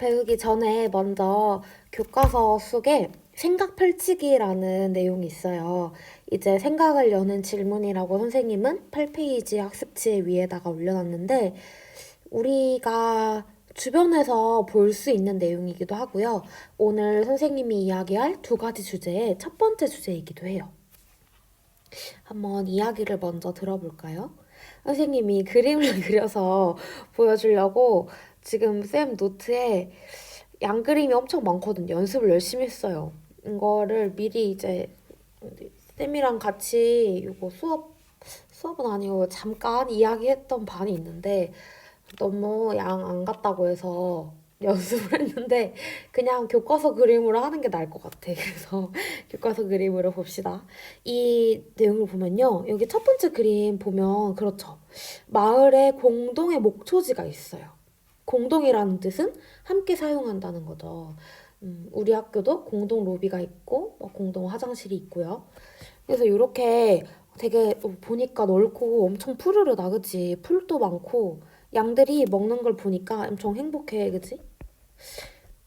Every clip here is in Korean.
배우기 전에 먼저 교과서 속에 생각 펼치기라는 내용이 있어요. 이제 생각을 여는 질문이라고 선생님은 8페이지 학습지 위에다가 올려놨는데 우리가 주변에서 볼 수 있는 내용이기도 하고요. 오늘 선생님이 이야기할 두 가지 주제의 첫 번째 주제이기도 해요. 한번 이야기를 먼저 들어볼까요? 선생님이 그림을 그려서 보여주려고 지금 쌤 노트에 양그림이 엄청 많거든요. 연습을 열심히 했어요. 이거를 미리 이제 쌤이랑 같이 이거 수업은 아니고 잠깐 이야기했던 반이 있는데 너무 양 안 같다고 해서 연습을 했는데 그냥 교과서 그림으로 하는 게 나을 것 같아. 그래서 교과서 그림으로 봅시다. 이 내용을 보면요. 여기 첫 번째 그림 보면 그렇죠. 마을에 공동의 목초지가 있어요. 공동이라는 뜻은 함께 사용한다는 거죠. 우리 학교도 공동 로비가 있고 공동 화장실이 있고요. 그래서 이렇게 되게 보니까 넓고 엄청 푸르르다, 그치? 풀도 많고 양들이 먹는 걸 보니까 엄청 행복해, 그치?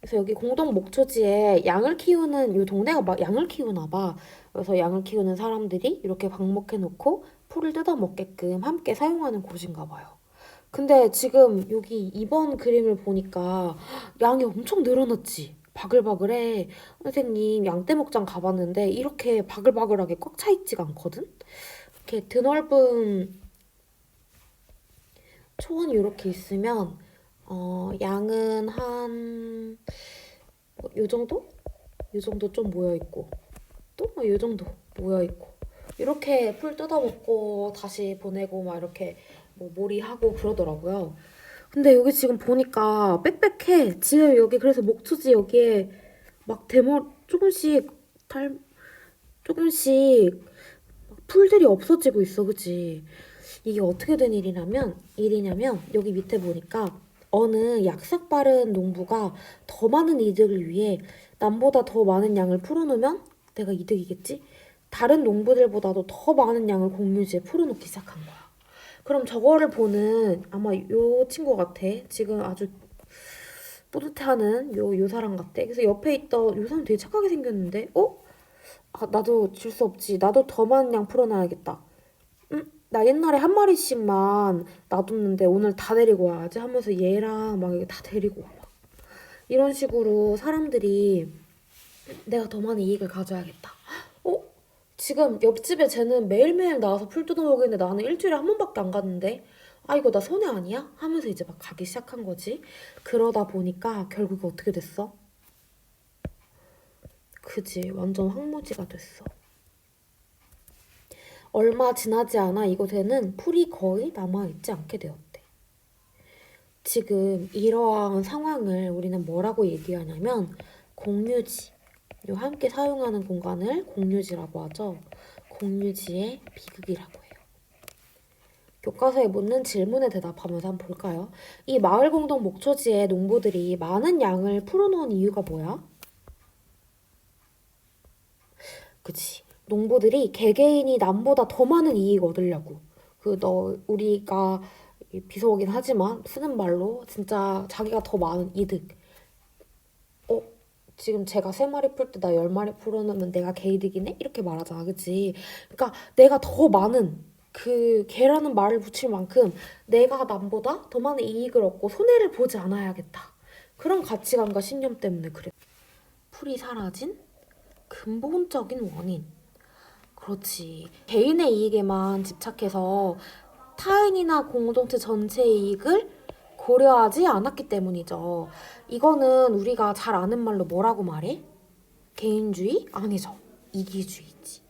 그래서 여기 공동 목초지에 양을 키우는 이 동네가 막 양을 키우나 봐. 그래서 양을 키우는 사람들이 이렇게 방목해 놓고 풀을 뜯어 먹게끔 함께 사용하는 곳인가 봐요. 근데 지금 여기 이번 그림을 보니까 양이 엄청 늘어났지? 바글바글해. 선생님 양떼목장 가봤는데 이렇게 바글바글하게 꽉 차 있지가 않거든? 이렇게 드넓은 초원이 이렇게 있으면 양은 한 요 정도? 요 정도 좀 모여 있고 또 요 정도 모여 있고 이렇게 풀 뜯어먹고 다시 보내고 막 이렇게 뭐 몰이하고 그러더라고요. 근데 여기 지금 보니까 빽빽해. 지금 여기 그래서 목초지 여기에 막 조금씩 조금씩 풀들이 없어지고 있어, 그치? 이게 어떻게 된 일이냐면 여기 밑에 보니까 어느 약삭 빠른 농부가 더 많은 이득을 위해 남보다 더 많은 양을 풀어놓으면 내가 이득이겠지? 다른 농부들보다도 더 많은 양을 공유지에 풀어놓기 시작한 거야. 그럼 저거를 보는 아마 요 친구 같아. 지금 아주 뿌듯해하는 요 사람 같아. 그래서 옆에 있던 요 사람 되게 착하게 생겼는데, 아, 나도 질 수 없지. 나도 더 많은 양 풀어놔야겠다. 나 옛날에 한 마리씩만 놔뒀는데 오늘 다 데리고 와야지 하면서 얘랑 막 이렇게 다 데리고 와. 이런 식으로 사람들이 내가 더 많은 이익을 가져야겠다. 어? 지금 옆집에 쟤는 매일매일 나와서 풀 뜯어먹이는데 나는 일주일에 한 번밖에 안 갔는데 아 이거 나 손해 아니야? 하면서 이제 막 가기 시작한 거지. 그러다 보니까 결국에 어떻게 됐어? 그지 완전 황무지가 됐어. 얼마 지나지 않아 이곳에는 풀이 거의 남아있지 않게 되었대. 지금 이러한 상황을 우리는 뭐라고 얘기하냐면 공유지, 요 함께 사용하는 공간을 공유지라고 하죠. 공유지의 비극이라고 해요. 교과서에 묻는 질문에 대답하면서 한번 볼까요? 이 마을 공동 목초지에 농부들이 많은 양을 풀어놓은 이유가 뭐야? 그치. 농부들이 개개인이 남보다 더 많은 이익 얻으려고. 우리가 비속어긴 하지만 쓰는 말로 진짜 자기가 더 많은 이득. 어? 지금 제가 3마리 풀 때 나 10마리 풀어놓으면 내가 개이득이네? 이렇게 말하잖아, 그치? 그러니까 내가 더 많은 그 개라는 말을 붙일 만큼 내가 남보다 더 많은 이익을 얻고 손해를 보지 않아야겠다. 그런 가치관과 신념 때문에 그래. 풀이 사라진 근본적인 원인. 그렇지. 개인의 이익에만 집착해서 타인이나 공동체 전체의 이익을 고려하지 않았기 때문이죠. 이거는 우리가 잘 아는 말로 뭐라고 말해? 개인주의? 아니죠. 이기주의지.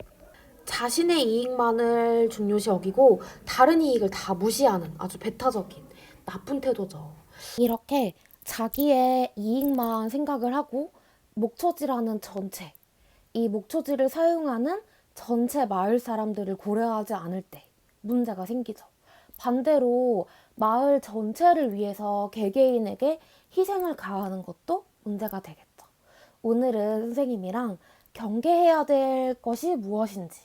자신의 이익만을 중요시 여기고 다른 이익을 다 무시하는 아주 배타적인 나쁜 태도죠. 이렇게 자기의 이익만 생각을 하고 목초지라는 전체, 이 목초지를 사용하는 전체 마을 사람들을 고려하지 않을 때 문제가 생기죠. 반대로 마을 전체를 위해서 개개인에게 희생을 가하는 것도 문제가 되겠죠. 오늘은 선생님이랑 경계해야 될 것이 무엇인지,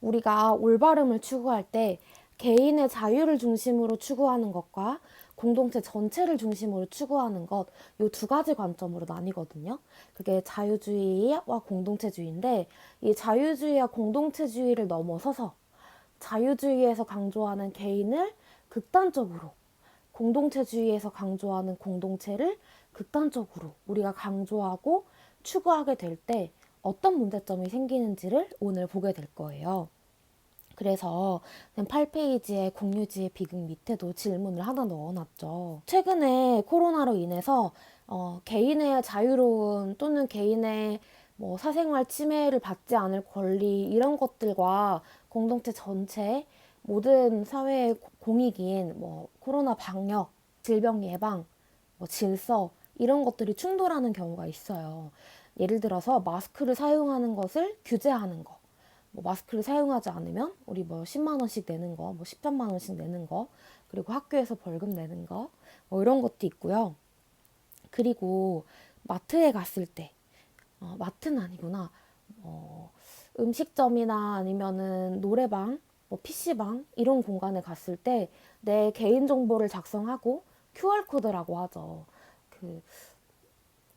우리가 올바름을 추구할 때 개인의 자유를 중심으로 추구하는 것과 공동체 전체를 중심으로 추구하는 것, 요 두 가지 관점으로 나뉘거든요. 그게 자유주의와 공동체주의인데, 이 자유주의와 공동체주의를 넘어서서 자유주의에서 강조하는 개인을 극단적으로, 공동체주의에서 강조하는 공동체를 극단적으로 우리가 강조하고 추구하게 될 때 어떤 문제점이 생기는지를 오늘 보게 될 거예요. 그래서 8페이지의 공유지의 비극 밑에도 질문을 하나 넣어놨죠. 최근에 코로나로 인해서 개인의 자유로움 또는 개인의 뭐 사생활 침해를 받지 않을 권리 이런 것들과 공동체 전체 모든 사회의 공익인 뭐 코로나 방역, 질병 예방, 뭐 질서 이런 것들이 충돌하는 경우가 있어요. 예를 들어서 마스크를 사용하는 것을 규제하는 거. 뭐 마스크를 사용하지 않으면 우리 뭐 10만 원씩 내는 거, 뭐 13만 원씩 내는 거, 그리고 학교에서 벌금 내는 거, 뭐 이런 것도 있고요. 그리고 마트에 갔을 때, 마트는 아니구나. 음식점이나 아니면은 노래방, 뭐 PC방 이런 공간에 갔을 때 내 개인정보를 작성하고 QR코드라고 하죠. 그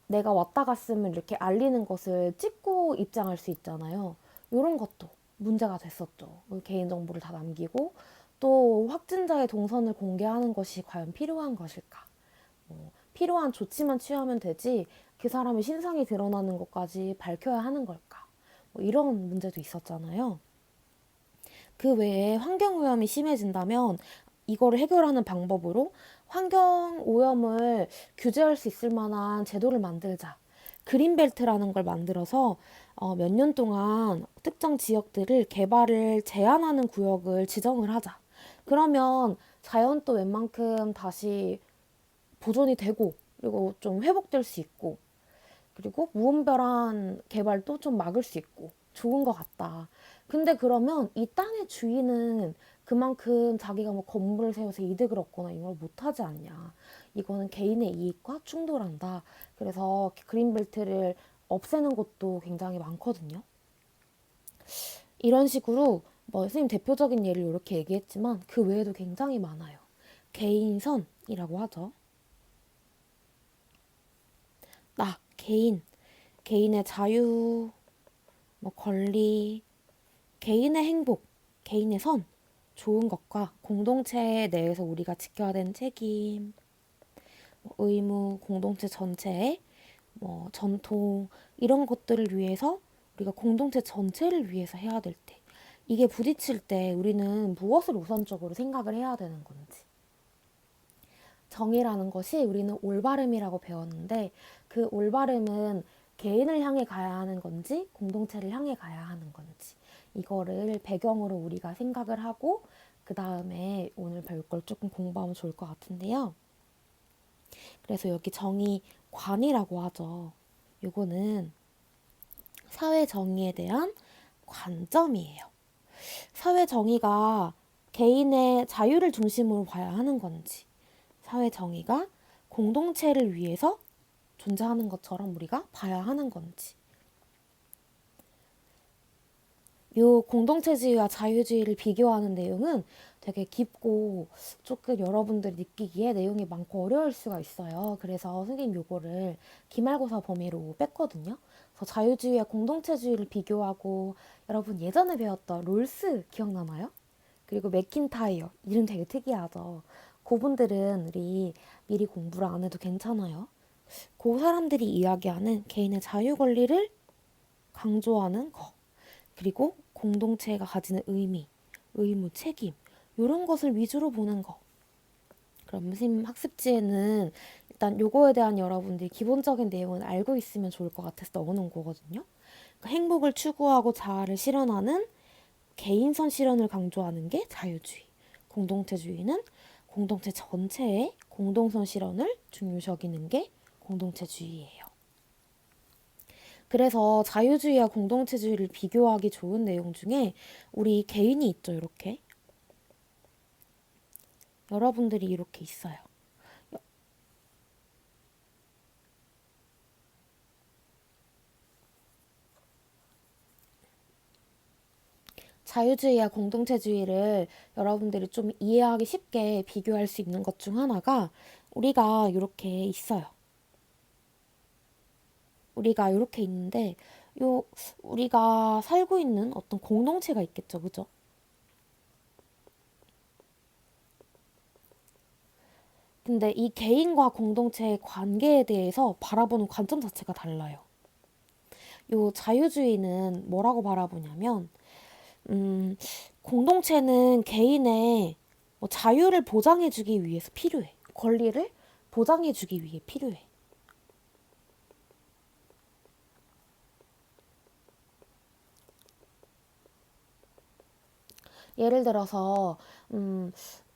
내가 왔다 갔으면 이렇게 알리는 것을 찍고 입장할 수 있잖아요. 이런 것도 문제가 됐었죠. 개인정보를 다 남기고 또 확진자의 동선을 공개하는 것이 과연 필요한 것일까? 필요한 조치만 취하면 되지 그 사람의 신상이 드러나는 것까지 밝혀야 하는 걸까? 뭐 이런 문제도 있었잖아요. 그 외에 환경 오염이 심해진다면 이거를 해결하는 방법으로 환경 오염을 규제할 수 있을 만한 제도를 만들자. 그린벨트라는 걸 만들어서 몇 년 동안 특정 지역들을 개발을 제한하는 구역을 지정을 하자. 그러면 자연도 웬만큼 다시 보존이 되고 그리고 좀 회복될 수 있고 그리고 무분별한 개발도 좀 막을 수 있고 좋은 것 같다. 근데 그러면 이 땅의 주인은 그만큼 자기가 뭐 건물을 세워서 이득을 얻거나 이걸 못하지 않냐. 이거는 개인의 이익과 충돌한다. 그래서 그린벨트를 없애는 것도 굉장히 많거든요. 이런 식으로 뭐 선생님 대표적인 예를 이렇게 얘기했지만 그 외에도 굉장히 많아요. 개인선이라고 하죠. 나, 개인의 자유, 뭐 권리, 개인의 행복, 개인의 선, 좋은 것과 공동체 내에서 우리가 지켜야 되는 책임, 뭐 의무, 공동체 전체의 뭐 전통 이런 것들을 위해서 우리가 공동체 전체를 위해서 해야 될 때, 이게 부딪힐 때 우리는 무엇을 우선적으로 생각을 해야 되는 건지. 정의라는 것이 우리는 올바름이라고 배웠는데 그 올바름은 개인을 향해 가야 하는 건지 공동체를 향해 가야 하는 건지 이거를 배경으로 우리가 생각을 하고 그 다음에 오늘 배울 걸 조금 공부하면 좋을 것 같은데요. 그래서 여기 정의관이라고 하죠. 요거는 사회 정의에 대한 관점이에요. 사회 정의가 개인의 자유를 중심으로 봐야 하는 건지 사회 정의가 공동체를 위해서 존재하는 것처럼 우리가 봐야 하는 건지. 요 공동체주의와 자유주의를 비교하는 내용은 되게 깊고 조금 여러분들이 느끼기에 내용이 많고 어려울 수가 있어요. 그래서 선생님 요거를 기말고사 범위로 뺐거든요. 그래서 자유주의와 공동체주의를 비교하고 여러분 예전에 배웠던 롤스 기억나나요? 그리고 맥킨타이어 이름 되게 특이하죠. 그분들은 우리 미리 공부를 안 해도 괜찮아요. 그 사람들이 이야기하는 개인의 자유 권리를 강조하는 거. 그리고 공동체가 가지는 의미, 의무, 책임 이런 것을 위주로 보는 거. 그럼 선생님 학습지에는 일단 요거에 대한 여러분들이 기본적인 내용은 알고 있으면 좋을 것 같아서 넣어놓은 거거든요. 그러니까 행복을 추구하고 자아를 실현하는 개인선 실현을 강조하는 게 자유주의. 공동체주의는 공동체 전체의 공동선 실현을 중요시 여기는 게 공동체주의예요. 그래서 자유주의와 공동체주의를 비교하기 좋은 내용 중에 우리 개인이 있죠, 이렇게. 여러분들이 이렇게 있어요. 자유주의와 공동체주의를 여러분들이 좀 이해하기 쉽게 비교할 수 있는 것 중 하나가 우리가 이렇게 있어요. 우리가 이렇게 있는데 우리가 살고 있는 어떤 공동체가 있겠죠. 그죠? 근데 이 개인과 공동체의 관계에 대해서 바라보는 관점 자체가 달라요. 요 자유주의는 뭐라고 바라보냐면 음, 공동체는 개인의 뭐 자유를 보장해주기 위해서 필요해. 권리를 보장해주기 위해 필요해. 예를 들어서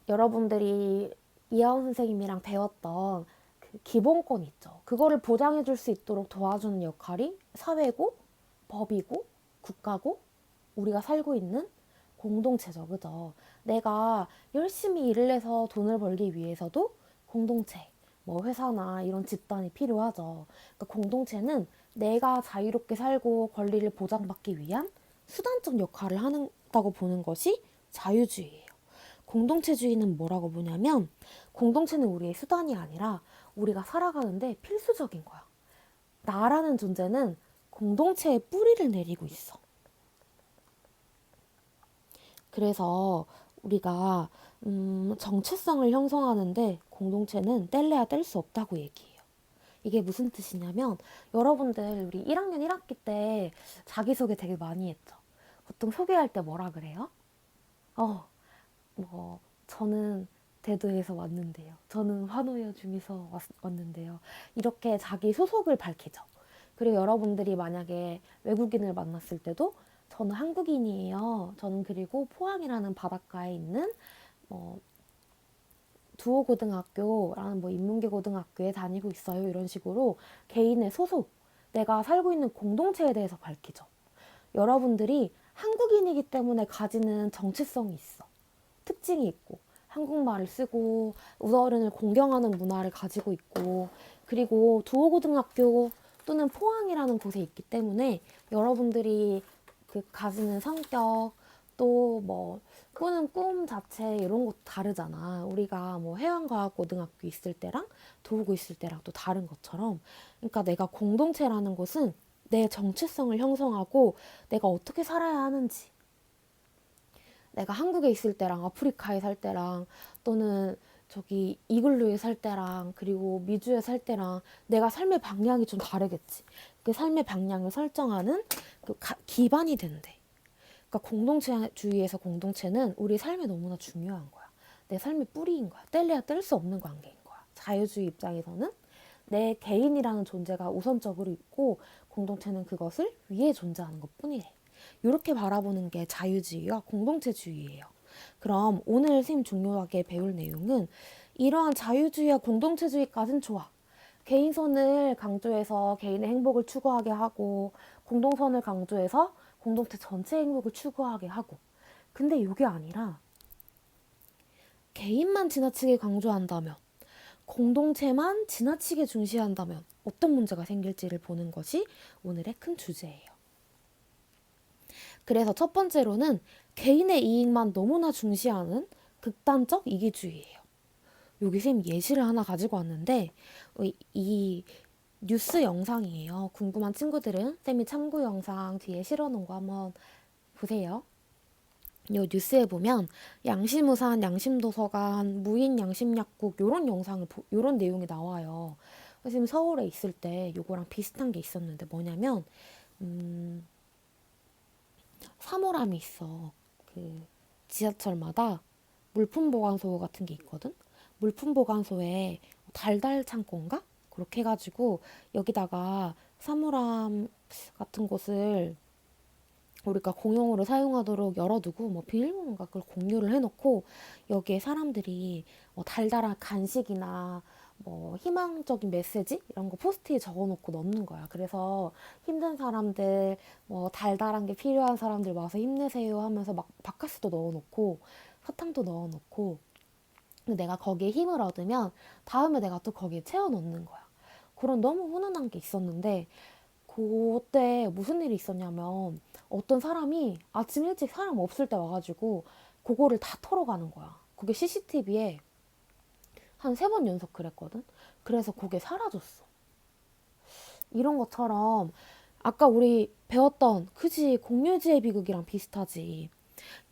여러분들이 이하원 선생님이랑 배웠던 그 기본권 있죠. 그거를 보장해줄 수 있도록 도와주는 역할이 사회고 법이고 국가고 우리가 살고 있는 공동체죠. 그죠? 내가 열심히 일을 해서 돈을 벌기 위해서도 공동체, 뭐 회사나 이런 집단이 필요하죠. 그러니까 공동체는 내가 자유롭게 살고 권리를 보장받기 위한 수단적 역할을 한다고 보는 것이 자유주의예요. 공동체주의는 뭐라고 보냐면 공동체는 우리의 수단이 아니라 우리가 살아가는데 필수적인 거야. 나라는 존재는 공동체의 뿌리를 내리고 있어. 그래서 우리가 정체성을 형성하는데 공동체는 뗄래야 뗄 수 없다고 얘기해요. 이게 무슨 뜻이냐면 여러분들 우리 1학년 1학기 때 자기소개 되게 많이 했죠. 보통 소개할 때 뭐라 그래요? 뭐 저는 대도에서 왔는데요. 저는 환호여 중에서 왔는데요. 이렇게 자기 소속을 밝히죠. 그리고 여러분들이 만약에 외국인을 만났을 때도 저는 한국인이에요. 저는 그리고 포항이라는 바닷가에 있는 뭐 두호고등학교라는 뭐 인문계 고등학교에 다니고 있어요. 이런 식으로 개인의 소속, 내가 살고 있는 공동체에 대해서 밝히죠. 여러분들이 한국인이기 때문에 가지는 정체성이 있어. 특징이 있고 한국말을 쓰고 우어른을 공경하는 문화를 가지고 있고 그리고 두호고등학교 또는 포항이라는 곳에 있기 때문에 여러분들이 그 가지는 성격 또 뭐 꾸는 꿈 자체 이런 것도 다르잖아. 우리가 뭐 해양과학고등학교 있을 때랑 도우고 있을 때랑 또 다른 것처럼 그러니까 내가 공동체라는 것은 내 정체성을 형성하고 내가 어떻게 살아야 하는지 내가 한국에 있을 때랑 아프리카에 살 때랑 또는 저기 이글루에 살 때랑 그리고 미주에 살 때랑 내가 삶의 방향이 좀 다르겠지. 그 삶의 방향을 설정하는 그 기반이 된대. 그러니까 공동체주의에서 공동체는 우리 삶에 너무나 중요한 거야. 내 삶의 뿌리인 거야. 뗄래야 뗄 수 없는 관계인 거야. 자유주의 입장에서는 내 개인이라는 존재가 우선적으로 있고 공동체는 그것을 위해 존재하는 것뿐이래. 이렇게 바라보는 게 자유주의와 공동체주의예요. 그럼 오늘 선생님 중요하게 배울 내용은 이러한 자유주의와 공동체주의까지는 좋아. 개인선을 강조해서 개인의 행복을 추구하게 하고 공동선을 강조해서 공동체 전체의 행복을 추구하게 하고 근데 이게 아니라 개인만 지나치게 강조한다면 공동체만 지나치게 중시한다면 어떤 문제가 생길지를 보는 것이 오늘의 큰 주제예요. 그래서 첫 번째로는 개인의 이익만 너무나 중시하는 극단적 이기주의예요. 여기 쌤 예시를 하나 가지고 왔는데 이 뉴스 영상이에요. 궁금한 친구들은 쌤이 참고 영상 뒤에 실어놓은 거 한번 보세요. 요 뉴스에 보면 양심우산, 양심도서관, 무인 양심약국 요런 영상을 요런 내용이 나와요. 선생님 서울에 있을 때 요거랑 비슷한 게 있었는데 뭐냐면 사물함이 있어. 그 지하철마다 물품 보관소 같은 게 있거든. 물품 보관소에 달달 창고인가? 그렇게 해가지고 여기다가 사물함 같은 곳을 우리가 공용으로 사용하도록 열어두고 뭐 비밀번호인가 그걸 공유를 해놓고 여기에 사람들이 뭐 달달한 간식이나 뭐 희망적인 메시지 이런 거 포스트에 적어놓고 넣는 거야. 그래서 힘든 사람들 뭐 달달한 게 필요한 사람들 와서 힘내세요 하면서 막 바카스도 넣어놓고 사탕도 넣어놓고 내가 거기에 힘을 얻으면 다음에 내가 또 거기에 채워 넣는 거야. 그런 너무 훈훈한 게 있었는데 그때 무슨 일이 있었냐면 어떤 사람이 아침 일찍 사람 없을 때 와가지고 그거를 다 털어가는 거야. 그게 CCTV에 한 3번 연속 그랬거든. 그래서 그게 사라졌어. 이런 것처럼 아까 우리 배웠던 그지 공유지의 비극이랑 비슷하지.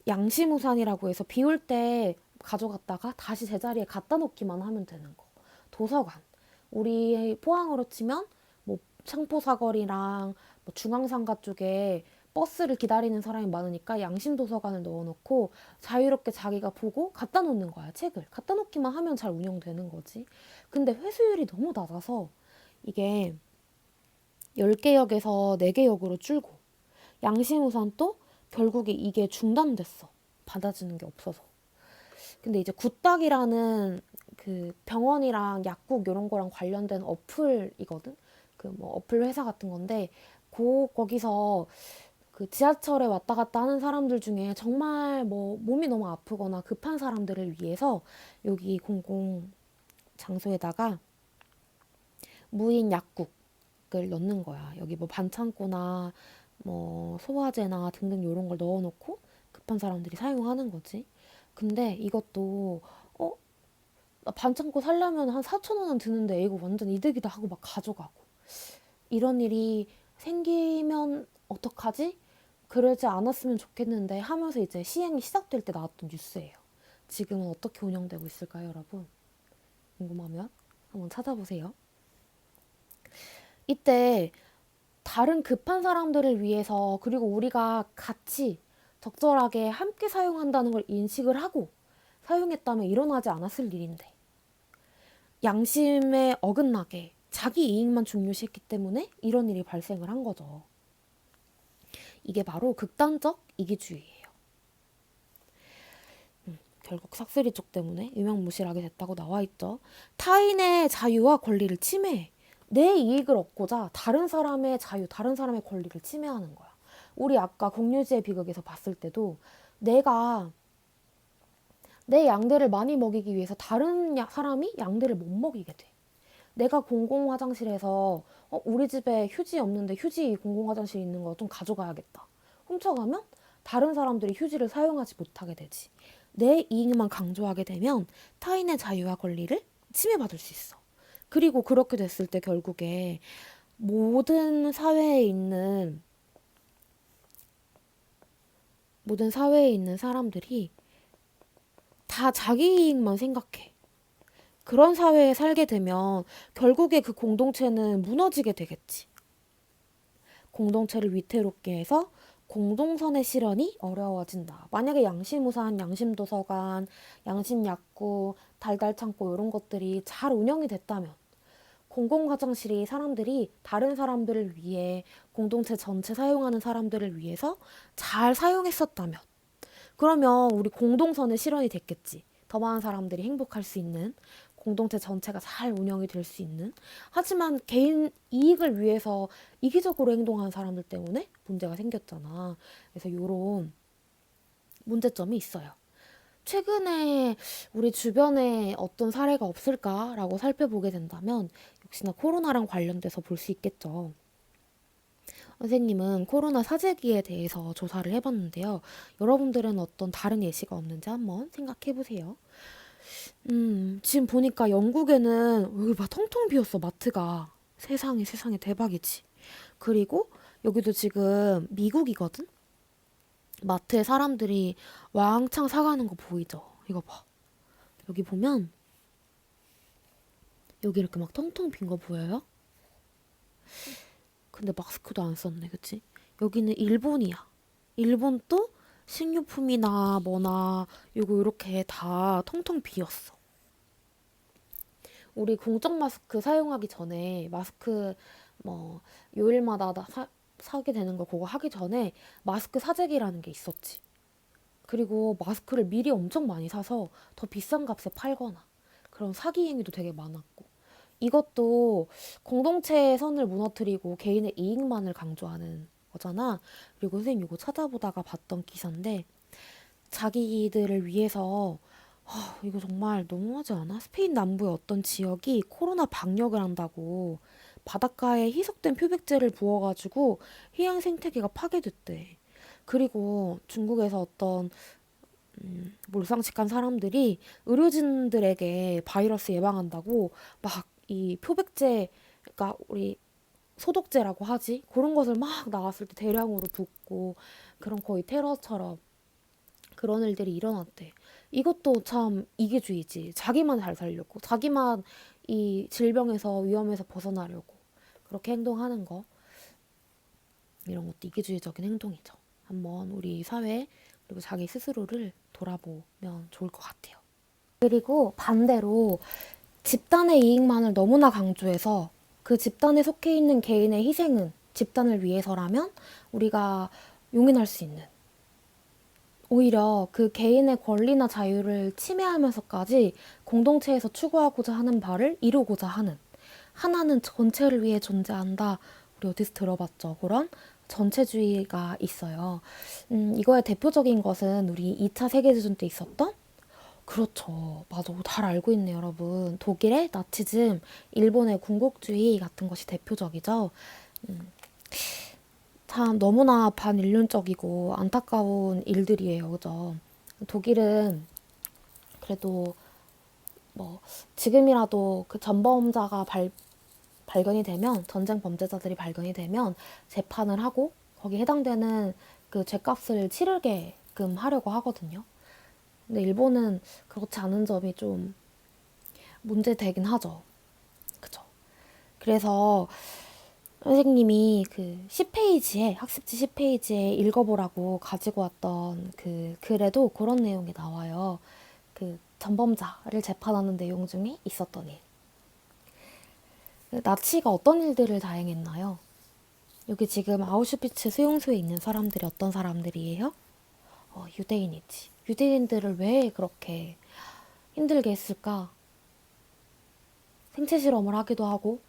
양시무산이라고 해서 비올 때 가져갔다가 다시 제자리에 갖다 놓기만 하면 되는 거. 도서관. 우리 포항으로 치면 뭐 창포사거리랑 뭐 중앙상가 쪽에 버스를 기다리는 사람이 많으니까 양심도서관을 넣어놓고 자유롭게 자기가 보고 갖다 놓는 거야, 책을. 갖다 놓기만 하면 잘 운영되는 거지. 근데 회수율이 너무 낮아서 이게 10개 역에서 4개 역으로 줄고 양심우산 또 결국에 이게 중단됐어. 받아주는 게 없어서. 근데 이제 굿닥이라는 그 병원이랑 약국 이런 거랑 관련된 어플이거든. 그 뭐 어플 회사 같은 건데 거기서 그 지하철에 왔다 갔다 하는 사람들 중에 정말 뭐 몸이 너무 아프거나 급한 사람들을 위해서 여기 공공 장소에다가 무인 약국을 넣는 거야. 여기 뭐 반창고나 뭐 소화제나 등등 이런 걸 넣어놓고 급한 사람들이 사용하는 거지. 근데 이것도 나 반창고 살려면 한 4천 원은 드는데 이거 완전 이득이다 하고 막 가져가고 이런 일이 생기면 어떡하지? 그러지 않았으면 좋겠는데 하면서 이제 시행이 시작될 때 나왔던 뉴스예요. 지금은 어떻게 운영되고 있을까요, 여러분? 궁금하면 한번 찾아보세요. 이때 다른 급한 사람들을 위해서 그리고 우리가 같이 적절하게 함께 사용한다는 걸 인식을 하고 사용했다면 일어나지 않았을 일인데 양심에 어긋나게 자기 이익만 중요시했기 때문에 이런 일이 발생을 한 거죠. 이게 바로 극단적 이기주의예요. 결국 삭스리 쪽 때문에 유명무실하게 됐다고 나와 있죠. 타인의 자유와 권리를 침해해. 내 이익을 얻고자 다른 사람의 자유, 다른 사람의 권리를 침해하는 거야. 우리 아까 공유지의 비극에서 봤을 때도 내가 내 양대를 많이 먹이기 위해서 다른 사람이 양대를 못 먹이게 돼. 내가 공공 화장실에서 우리 집에 휴지 없는데 휴지 공공 화장실 있는 거 좀 가져가야겠다. 훔쳐가면 다른 사람들이 휴지를 사용하지 못하게 되지. 내 이익만 강조하게 되면 타인의 자유와 권리를 침해받을 수 있어. 그리고 그렇게 됐을 때 결국에 모든 사회에 있는 모든 사회에 있는 사람들이 다 자기 이익만 생각해. 그런 사회에 살게 되면 결국에 그 공동체는 무너지게 되겠지. 공동체를 위태롭게 해서 공동선의 실현이 어려워진다. 만약에 양심우산, 양심도서관, 양심약국, 달달창고 이런 것들이 잘 운영이 됐다면 공공화장실이 사람들이 다른 사람들을 위해 공동체 전체 사용하는 사람들을 위해서 잘 사용했었다면 그러면 우리 공동선의 실현이 됐겠지. 더 많은 사람들이 행복할 수 있는 공동체 전체가 잘 운영이 될 수 있는 하지만 개인 이익을 위해서 이기적으로 행동하는 사람들 때문에 문제가 생겼잖아. 그래서 이런 문제점이 있어요. 최근에 우리 주변에 어떤 사례가 없을까라고 살펴보게 된다면 역시나 코로나랑 관련돼서 볼 수 있겠죠. 선생님은 코로나 사재기에 대해서 조사를 해봤는데요. 여러분들은 어떤 다른 예시가 없는지 한번 생각해 보세요. 지금 보니까 영국에는 여기 봐 텅텅 비었어 마트가. 세상에 세상에 대박이지. 그리고 여기도 지금 미국이거든. 마트에 사람들이 왕창 사가는 거 보이죠? 이거 봐. 여기 보면 여기 이렇게 막 텅텅 빈 거 보여요? 근데 마스크도 안 썼네, 그치? 여기는 일본이야. 일본도 식료품이나 뭐나 요거 이렇게 다 텅텅 비었어. 우리 공적 마스크 사용하기 전에 마스크 뭐 요일마다 사게 되는 거 그거 하기 전에 마스크 사재기라는 게 있었지. 그리고 마스크를 미리 엄청 많이 사서 더 비싼 값에 팔거나 그런 사기 행위도 되게 많았고 이것도 공동체의 선을 무너뜨리고 개인의 이익만을 강조하는 거잖아. 그리고 선생님 이거 찾아보다가 봤던 기사인데 자기들을 위해서 이거 정말 너무하지 않아? 스페인 남부의 어떤 지역이 코로나 방역을 한다고 바닷가에 희석된 표백제를 부어가지고 해양 생태계가 파괴됐대. 그리고 중국에서 어떤 몰상식한 사람들이 의료진들에게 바이러스 예방한다고 막 이 표백제, 그러니까 우리 소독제라고 하지? 그런 것을 막 나왔을 때 대량으로 붓고 그런 거의 테러처럼 그런 일들이 일어났대. 이것도 참 이기주의지. 자기만 잘 살려고, 자기만 이 질병에서 위험에서 벗어나려고 그렇게 행동하는 거. 이런 것도 이기주의적인 행동이죠. 한번 우리 사회 그리고 자기 스스로를 돌아보면 좋을 것 같아요. 그리고 반대로 집단의 이익만을 너무나 강조해서 그 집단에 속해 있는 개인의 희생은 집단을 위해서라면 우리가 용인할 수 있는, 오히려 그 개인의 권리나 자유를 침해하면서까지 공동체에서 추구하고자 하는 바를 이루고자 하는, 하나는 전체를 위해 존재한다. 우리 어디서 들어봤죠? 그런 전체주의가 있어요. 이거의 대표적인 것은 우리 2차 세계대전 때 있었던, 그렇죠. 맞아. 잘 알고 있네요, 여러분. 독일의 나치즘, 일본의 군국주의 같은 것이 대표적이죠. 음, 참 너무나 반인륜적이고 안타까운 일들이에요, 그죠? 독일은 그래도 뭐 지금이라도 그 전범자가 발견이 되면, 전쟁 범죄자들이 발견이 되면 재판을 하고 거기에 해당되는 그 죄값을 치르게끔 하려고 하거든요. 근데 일본은 그렇지 않은 점이 좀 문제되긴 하죠. 그죠? 그래서 선생님이 그 10페이지에, 학습지 10페이지에 읽어보라고 가지고 왔던 그 글에도 그런 내용이 나와요. 그 전범자를 재판하는 내용 중에 있었던 일. 나치가 어떤 일들을 다행했나요? 여기 지금 아우슈비츠 수용소에 있는 사람들이 어떤 사람들이에요? 유대인이지. 유대인들을 왜 그렇게 힘들게 했을까? 생체 실험을 하기도 하고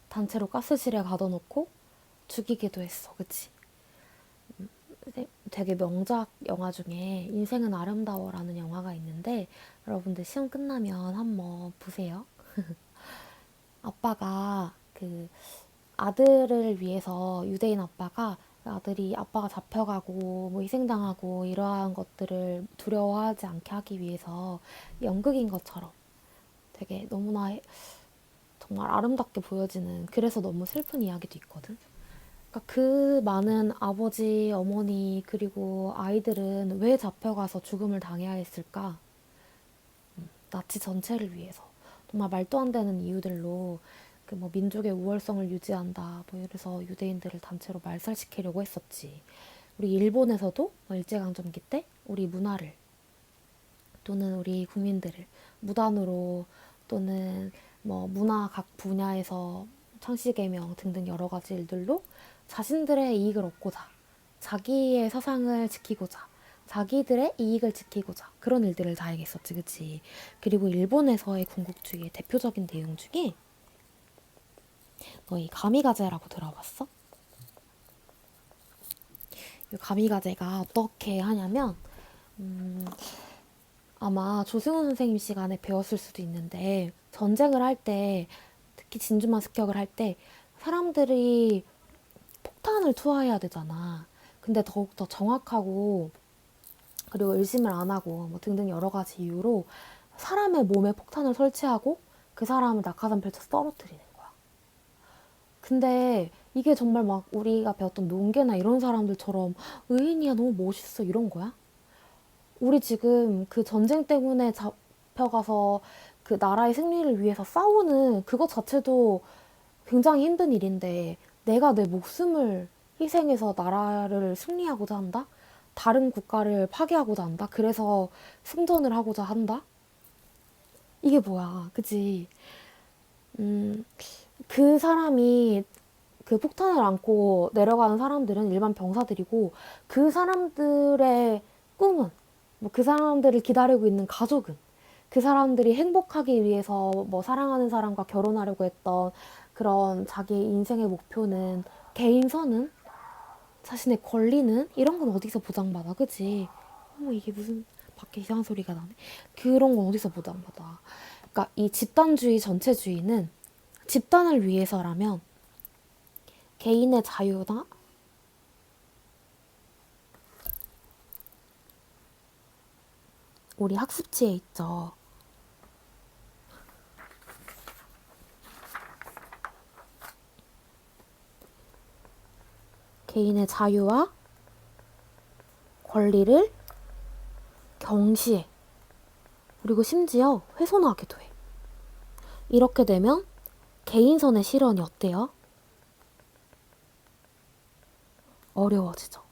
단체로 가스실에 가둬놓고 죽이기도 했어. 그치? 되게 명작 영화 중에 인생은 아름다워라는 영화가 있는데 여러분들 시험 끝나면 한번 보세요. 아빠가 그 아들을 위해서, 유대인 아빠가 아들이, 아빠가 잡혀가고 뭐 희생당하고 이러한 것들을 두려워하지 않게 하기 위해서 연극인 것처럼 되게 너무나 정말 아름답게 보여지는, 그래서 너무 슬픈 이야기도 있거든. 그러니까 그 많은 아버지, 어머니 그리고 아이들은 왜 잡혀가서 죽음을 당해야 했을까? 나치 전체를 위해서 정말 말도 안 되는 이유들로 그 뭐 민족의 우월성을 유지한다 뭐 이래서 유대인들을 단체로 말살시키려고 했었지. 우리 일본에서도 뭐 일제강점기 때 우리 문화를 또는 우리 국민들을 무단으로, 또는 뭐 문화 각 분야에서 창씨개명 등등 여러 가지 일들로 자신들의 이익을 얻고자, 자기의 사상을 지키고자, 자기들의 이익을 지키고자 그런 일들을 다행했었지, 그치? 그리고 일본에서의 군국주의의 대표적인 내용 중에 너 이 가미가제라고 들어봤어? 이 가미가제가 어떻게 하냐면 아마 조승우 선생님 시간에 배웠을 수도 있는데, 전쟁을 할 때, 특히 진주만 습격을 할 때 사람들이 폭탄을 투하해야 되잖아. 근데 더욱더 정확하고 그리고 의심을 안 하고 뭐 등등 여러 가지 이유로 사람의 몸에 폭탄을 설치하고 그 사람을 낙하산 펼쳐서 떨어뜨리는 거야. 근데 이게 정말 막 우리가 배웠던 농계나 이런 사람들처럼 의인이야, 너무 멋있어, 이런 거야? 우리 지금 그 전쟁 때문에 잡혀가서 그 나라의 승리를 위해서 싸우는 그것 자체도 굉장히 힘든 일인데, 내가 내 목숨을 희생해서 나라를 승리하고자 한다? 다른 국가를 파괴하고자 한다? 그래서 승전을 하고자 한다? 이게 뭐야, 그치? 그 사람이, 그 폭탄을 안고 내려가는 사람들은 일반 병사들이고, 그 사람들의 꿈은, 뭐 그 사람들을 기다리고 있는 가족은, 그 사람들이 행복하기 위해서 뭐 사랑하는 사람과 결혼하려고 했던 그런 자기 인생의 목표는, 개인선은, 자신의 권리는, 이런 건 어디서 보장받아, 그치? 이게 무슨 밖에 이상한 소리가 나네. 그런 건 어디서 보장받아. 그러니까 이 집단주의, 전체주의는 집단을 위해서라면 개인의 자유나 우리 학습지에 있죠. 개인의 자유와 권리를 경시해. 그리고 심지어 훼손하기도 해. 이렇게 되면 개인선의 실현이 어때요? 어려워지죠.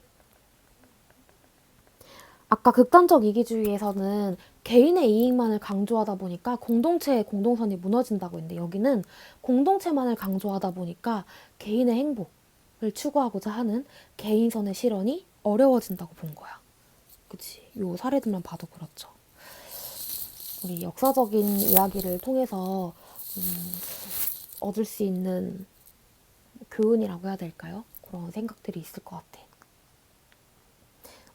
아까 극단적 이기주의에서는 개인의 이익만을 강조하다 보니까 공동체의 공동선이 무너진다고 했는데 여기는 공동체만을 강조하다 보니까 개인의 행복을 추구하고자 하는 개인선의 실현이 어려워진다고 본 거야. 그치? 요 사례들만 봐도 그렇죠. 우리 역사적인 이야기를 통해서 얻을 수 있는 교훈이라고 해야 될까요? 그런 생각들이 있을 것 같아.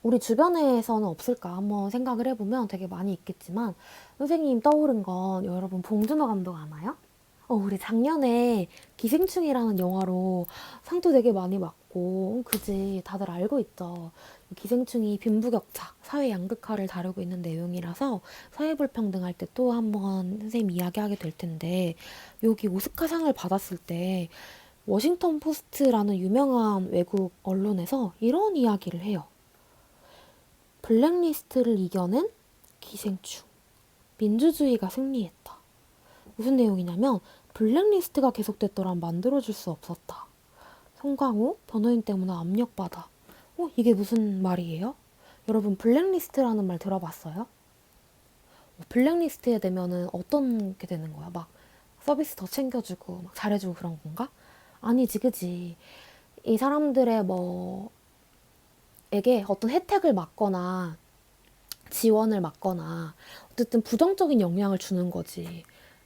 우리 주변에서는 없을까 한번 생각을 해보면 되게 많이 있겠지만 선생님 떠오른 건 여러분 봉준호 감독 아나요? 우리 작년에 기생충이라는 영화로 상도 되게 많이 받고 그지 다들 알고 있죠. 기생충이 빈부격차, 사회 양극화를 다루고 있는 내용이라서 사회불평등할 때 또 한번 선생님 이야기하게 될 텐데 여기 오스카상을 받았을 때 워싱턴 포스트라는 유명한 외국 언론에서 이런 이야기를 해요. 블랙리스트를 이겨낸 기생충. 민주주의가 승리했다. 무슨 내용이냐면 블랙리스트가 계속됐더란 만들어줄 수 없었다. 송강호 변호인 때문에 압력받아. 이게 무슨 말이에요? 여러분 블랙리스트라는 말 들어봤어요? 블랙리스트에 되면은 어떤 게 되는 거야? 막 서비스 더 챙겨주고 막 잘해주고 그런 건가? 아니지, 그지? 이 사람들의 에게 어떤 혜택을 막거나 지원을 막거나 어쨌든 부정적인 영향을 주는 거지.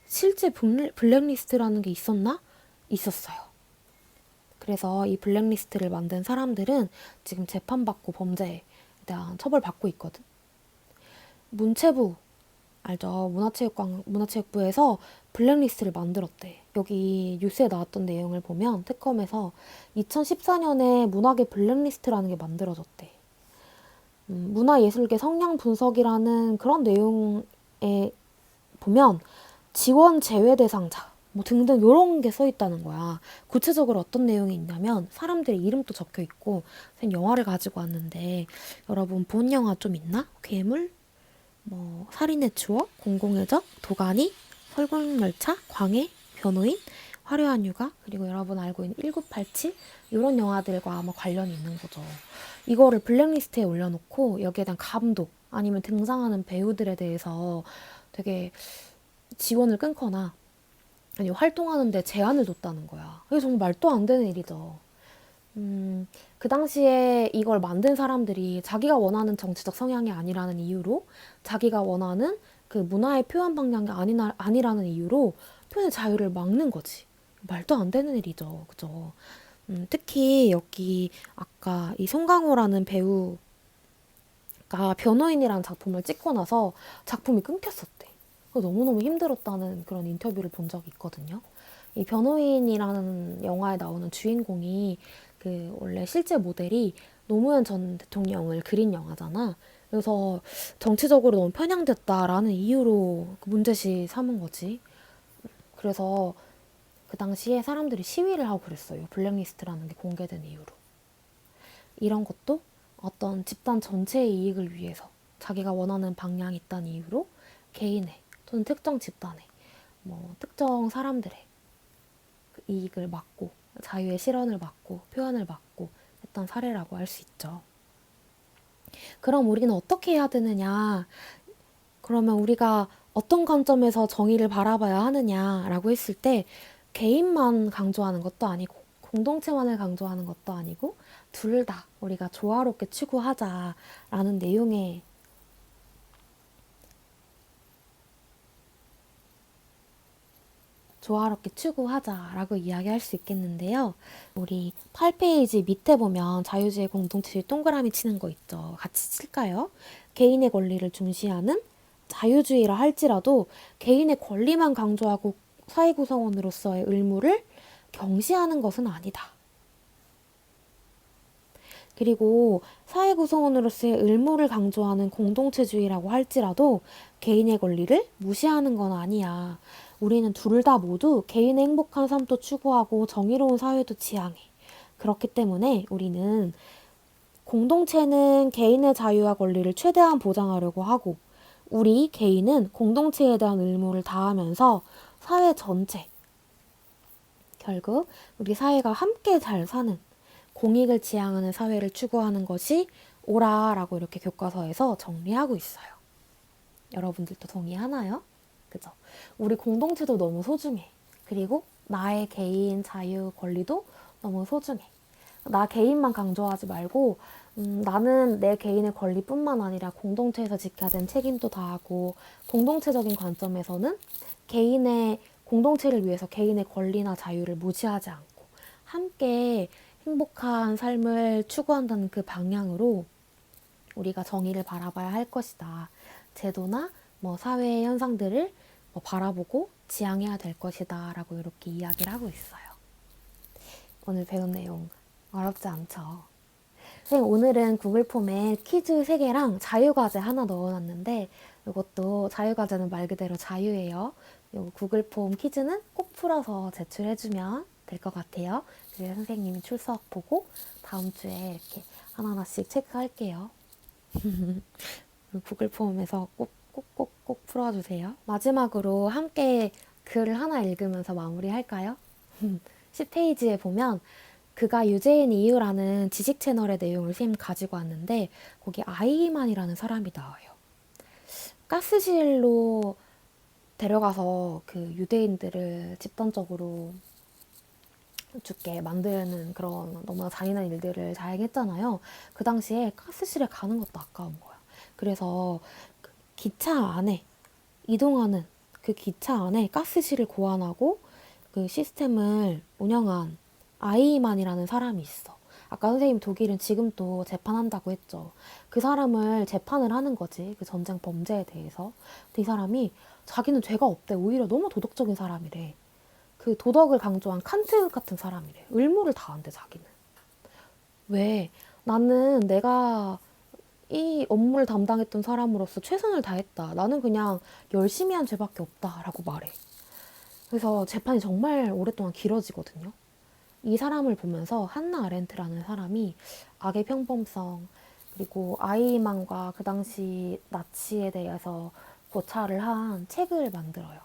실제 블랙리스트라는 게 있었나? 있었어요. 그래서 이 블랙리스트를 만든 사람들은 지금 재판받고 범죄에 대한 처벌받고 있거든. 문체부 알죠? 문화체육부에서 블랙리스트를 만들었대. 여기 뉴스에 나왔던 내용을 보면 특검에서 2014년에 문학의 블랙리스트라는 게 만들어졌대. 문화예술계 성향 분석이라는 그런 내용에 보면 지원 제외 대상자 등등 이런 게 써 있다는 거야. 구체적으로 어떤 내용이 있냐면 사람들의 이름도 적혀 있고 영화를 가지고 왔는데 여러분 본 영화 좀 있나? 괴물? 살인의 추억, 공공의 적, 도가니, 설국열차, 광해, 변호인, 화려한 휴가, 그리고 여러분 알고 있는 1987 이런 영화들과 아마 관련이 있는 거죠. 이거를 블랙리스트에 올려놓고 여기에 대한 감독 아니면 등장하는 배우들에 대해서 되게 지원을 끊거나 아니면 활동하는데 제한을 뒀다는 거야. 그게 정말 말도 안 되는 일이죠. 그 당시에 이걸 만든 사람들이 자기가 원하는 정치적 성향이 아니라는 이유로 자기가 원하는 그 문화의 표현 방향이 아니라는 이유로 표현의 자유를 막는 거지. 말도 안 되는 일이죠. 그죠? 특히 여기 아까 이 송강호라는 배우가 변호인이라는 작품을 찍고 나서 작품이 끊겼었대. 너무너무 힘들었다는 그런 인터뷰를 본 적이 있거든요. 이 변호인이라는 영화에 나오는 주인공이 그 원래 실제 모델이 노무현 전 대통령을 그린 영화잖아. 그래서 정치적으로 너무 편향됐다라는 이유로 그 문제시 삼은 거지. 그래서 그 당시에 사람들이 시위를 하고 그랬어요. 블랙리스트라는 게 공개된 이유로. 이런 것도 어떤 집단 전체의 이익을 위해서 자기가 원하는 방향이 있다는 이유로 개인의 또는 특정 집단의 특정 사람들의 그 이익을 막고 자유의 실현을 막고 표현을 막고 했던 사례라고 할 수 있죠. 그럼 우리는 어떻게 해야 되느냐? 그러면 우리가 어떤 관점에서 정의를 바라봐야 하느냐라고 했을 때 개인만 강조하는 것도 아니고 공동체만을 강조하는 것도 아니고 둘 다 우리가 조화롭게 추구하자라는 내용의 조화롭게 추구하자라고 이야기할 수 있겠는데요. 우리 8페이지 밑에 보면 자유주의 공동체의 동그라미 치는 거 있죠. 같이 칠까요? 개인의 권리를 중시하는 자유주의라 할지라도 개인의 권리만 강조하고 사회 구성원으로서의 의무를 경시하는 것은 아니다. 그리고 사회 구성원으로서의 의무를 강조하는 공동체주의라고 할지라도 개인의 권리를 무시하는 건 아니야. 우리는 둘 다 모두 개인의 행복한 삶도 추구하고 정의로운 사회도 지향해. 그렇기 때문에 우리는 공동체는 개인의 자유와 권리를 최대한 보장하려고 하고 우리 개인은 공동체에 대한 의무를 다하면서 사회 전체, 결국 우리 사회가 함께 잘 사는 공익을 지향하는 사회를 추구하는 것이 옳아라고 이렇게 교과서에서 정리하고 있어요. 여러분들도 동의하나요? 그죠? 우리 공동체도 너무 소중해. 그리고 나의 개인 자유 권리도 너무 소중해. 나 개인만 강조하지 말고 나는 내 개인의 권리뿐만 아니라 공동체에서 지켜야 되는 책임도 다하고 공동체적인 관점에서는 개인의 공동체를 위해서 개인의 권리나 자유를 무시하지 않고 함께 행복한 삶을 추구한다는 그 방향으로 우리가 정의를 바라봐야 할 것이다. 제도나 뭐 사회의 현상들을 뭐 바라보고 지향해야 될 것이다. 라고 이렇게 이야기를 하고 있어요. 오늘 배운 내용 어렵지 않죠? 선생님 오늘은 구글 폼에 퀴즈 3개랑 자유과제 하나 넣어놨는데 이것도 자유과제는 말 그대로 자유예요. 요 구글 폼 퀴즈는 꼭 풀어서 제출해주면 될 것 같아요. 그래서 선생님이 출석 보고 다음 주에 이렇게 하나하나씩 체크할게요. 구글 폼에서 꼭 풀어주세요. 마지막으로 함께 글을 하나 읽으면서 마무리할까요? 10페이지에 보면 그가 유죄인 이유라는 지식 채널의 내용을 쌤 가지고 왔는데 거기 아이만이라는 사람이 나와요. 가스실로 데려가서 그 유대인들을 집단적으로 죽게 만드는 그런 너무나 잔인한 일들을 자행했잖아요. 그 당시에 가스실에 가는 것도 아까운 거야. 그래서 그 기차 안에 이동하는 그 기차 안에 가스실을 고안하고 그 시스템을 운영한 아이만이라는 사람이 있어. 아까 선생님 독일은 지금도 재판한다고 했죠. 그 사람을 재판을 하는 거지. 그 전쟁 범죄에 대해서. 근데 이 사람이 자기는 죄가 없대. 오히려 너무 도덕적인 사람이래. 그 도덕을 강조한 칸트 같은 사람이래. 의무를 다한대 자기는. 왜? 나는 내가 이 업무를 담당했던 사람으로서 최선을 다했다. 나는 그냥 열심히 한 죄밖에 없다라고 말해. 그래서 재판이 정말 오랫동안 길어지거든요. 이 사람을 보면서 한나 아렌트라는 사람이 악의 평범성 그리고 아이만과 그 당시 나치에 대해서 고찰을 한 책을 만들어요.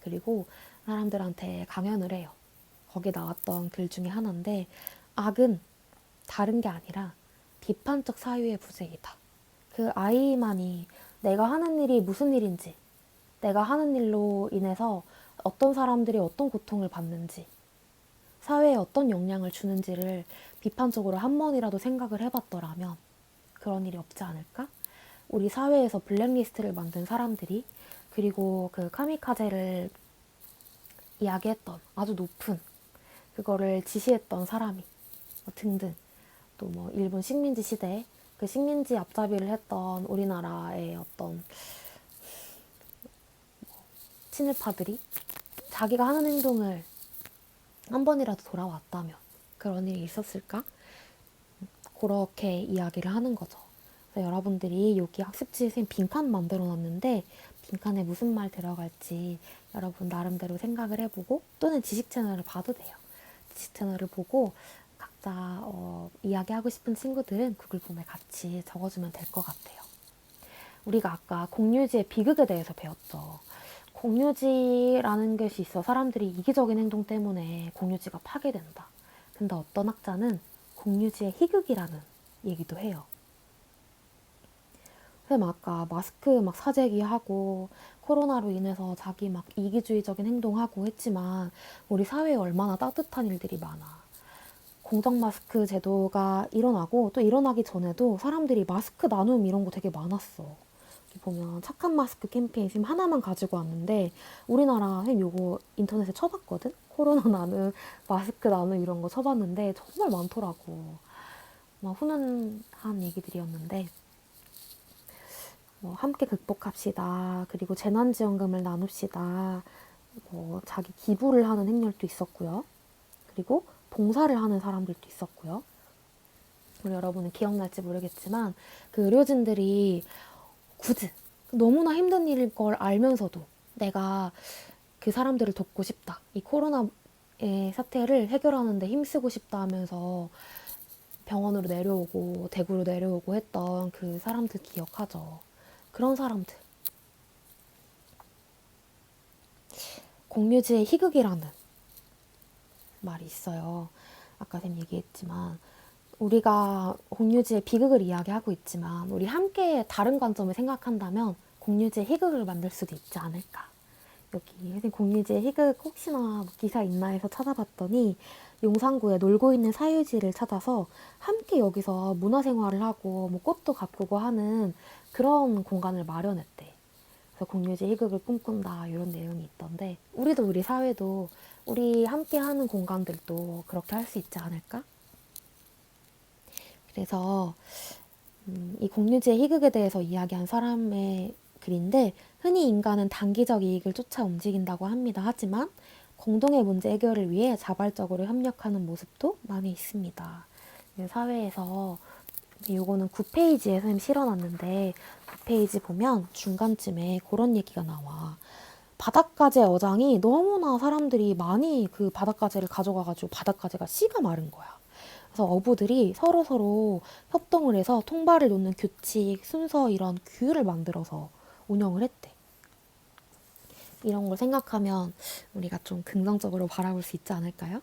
그리고 사람들한테 강연을 해요. 거기 나왔던 글 중에 하나인데 악은 다른 게 아니라 비판적 사유의 부재이다. 그 아이만이 내가 하는 일이 무슨 일인지, 내가 하는 일로 인해서 어떤 사람들이 어떤 고통을 받는지, 사회에 어떤 영향을 주는지를 비판적으로 한 번이라도 생각을 해봤더라면 그런 일이 없지 않을까? 우리 사회에서 블랙리스트를 만든 사람들이 그리고 그 카미카제를 이야기했던 아주 높은 그거를 지시했던 사람이 등등 또 뭐 일본 식민지 시대 그 식민지 앞잡이를 했던 우리나라의 어떤 친일파들이 자기가 하는 행동을 한 번이라도 돌아왔다면 그런 일이 있었을까? 그렇게 이야기를 하는 거죠. 그래서 여러분들이 여기 학습지에 쌤 빈칸 만들어 놨는데 빈칸에 무슨 말 들어갈지 여러분 나름대로 생각을 해보고 또는 지식 채널을 봐도 돼요. 지식 채널을 보고 각자 이야기하고 싶은 친구들은 구글 폼에 같이 적어주면 될 것 같아요. 우리가 아까 공유지의 비극에 대해서 배웠죠. 공유지라는 것이 있어 사람들이 이기적인 행동 때문에 공유지가 파괴된다. 근데 어떤 학자는 공유지의 희극이라는 얘기도 해요. 쌤 아까 마스크 막 사재기 하고 코로나로 인해서 자기 막 이기주의적인 행동하고 했지만 우리 사회에 얼마나 따뜻한 일들이 많아. 공적 마스크 제도가 일어나고 또 일어나기 전에도 사람들이 마스크 나눔 이런 거 되게 많았어. 여기 보면 착한 마스크 캠페인 지금 하나만 가지고 왔는데 우리나라 쌤 요거 인터넷에 쳐봤거든? 코로나 나눔, 마스크 나눔 이런 거 쳐봤는데 정말 많더라고. 막 훈훈한 얘기들이었는데 뭐 함께 극복합시다. 그리고 재난지원금을 나눕시다. 뭐 자기 기부를 하는 행렬도 있었고요. 그리고 봉사를 하는 사람들도 있었고요. 우리 여러분은 기억날지 모르겠지만 그 의료진들이 굳이 너무나 힘든 일일 걸 알면서도 내가 그 사람들을 돕고 싶다. 이 코로나의 사태를 해결하는 데 힘쓰고 싶다 하면서 병원으로 내려오고 대구로 내려오고 했던 그 사람들 기억하죠. 그런 사람들. 공유지의 희극이라는 말이 있어요. 아까 쌤 얘기했지만 우리가 공유지의 비극을 이야기하고 있지만 우리 함께 다른 관점을 생각한다면 공유지의 희극을 만들 수도 있지 않을까. 여기 선생님 공유지의 희극 혹시나 뭐 기사 있나 해서 찾아봤더니 용산구에 놀고 있는 사유지를 찾아서 함께 여기서 문화생활을 하고 뭐 꽃도 가꾸고 하는 그런 공간을 마련했대. 그래서 공유지 희극을 꿈꾼다 이런 내용이 있던데 우리도 우리 사회도 우리 함께 하는 공간들도 그렇게 할 수 있지 않을까? 그래서 이 공유지의 희극에 대해서 이야기한 사람의 글인데 흔히 인간은 단기적 이익을 쫓아 움직인다고 합니다. 하지만 공동의 문제 해결을 위해 자발적으로 협력하는 모습도 많이 있습니다. 사회에서 요거는 9페이지에 선생님 실어놨는데 9페이지 보면 중간쯤에 그런 얘기가 나와. 바닷가재 어장이 너무나 사람들이 많이 그 바닷가재를 가져가가지고 바닷가재가 씨가 마른 거야. 그래서 어부들이 서로서로 협동을 해서 통발을 놓는 규칙, 순서 이런 규율을 만들어서 운영을 했대. 이런 걸 생각하면 우리가 좀 긍정적으로 바라볼 수 있지 않을까요?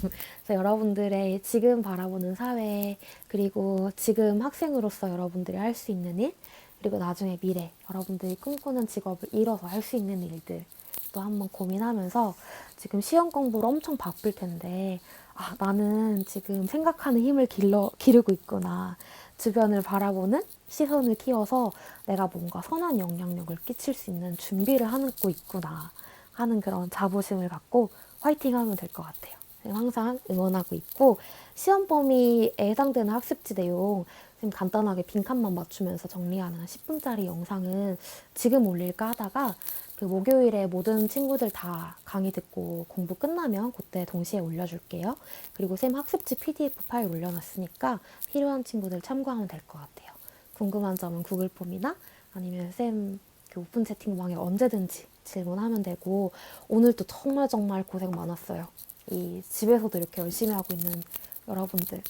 그래서 여러분들의 지금 바라보는 사회, 그리고 지금 학생으로서 여러분들이 할 수 있는 일, 그리고 나중에 미래, 여러분들이 꿈꾸는 직업을 이뤄서 할 수 있는 일들 또 한번 고민하면서 지금 시험 공부를 엄청 바쁠 텐데 아, 나는 지금 생각하는 힘을 기르고 있구나. 주변을 바라보는 시선을 키워서 내가 뭔가 선한 영향력을 끼칠 수 있는 준비를 하고 있구나 하는 그런 자부심을 갖고 화이팅 하면 될 것 같아요. 항상 응원하고 있고 시험 범위에 해당되는 학습지 내용 간단하게 빈칸만 맞추면서 정리하는 10분짜리 영상은 지금 올릴까 하다가 그 목요일에 모든 친구들 다 강의 듣고 공부 끝나면 그때 동시에 올려줄게요. 그리고 쌤 학습지 PDF 파일 올려놨으니까 필요한 친구들 참고하면 될 것 같아요. 궁금한 점은 구글 폼이나 아니면 쌤 그 오픈 채팅방에 언제든지 질문하면 되고 오늘도 정말 고생 많았어요. 이 집에서도 이렇게 열심히 하고 있는 여러분들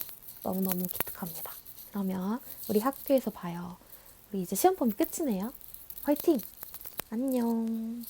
너무너무 기특합니다. 그러면 우리 학교에서 봐요. 우리 이제 시험 범위 끝이네요. 화이팅! 안녕.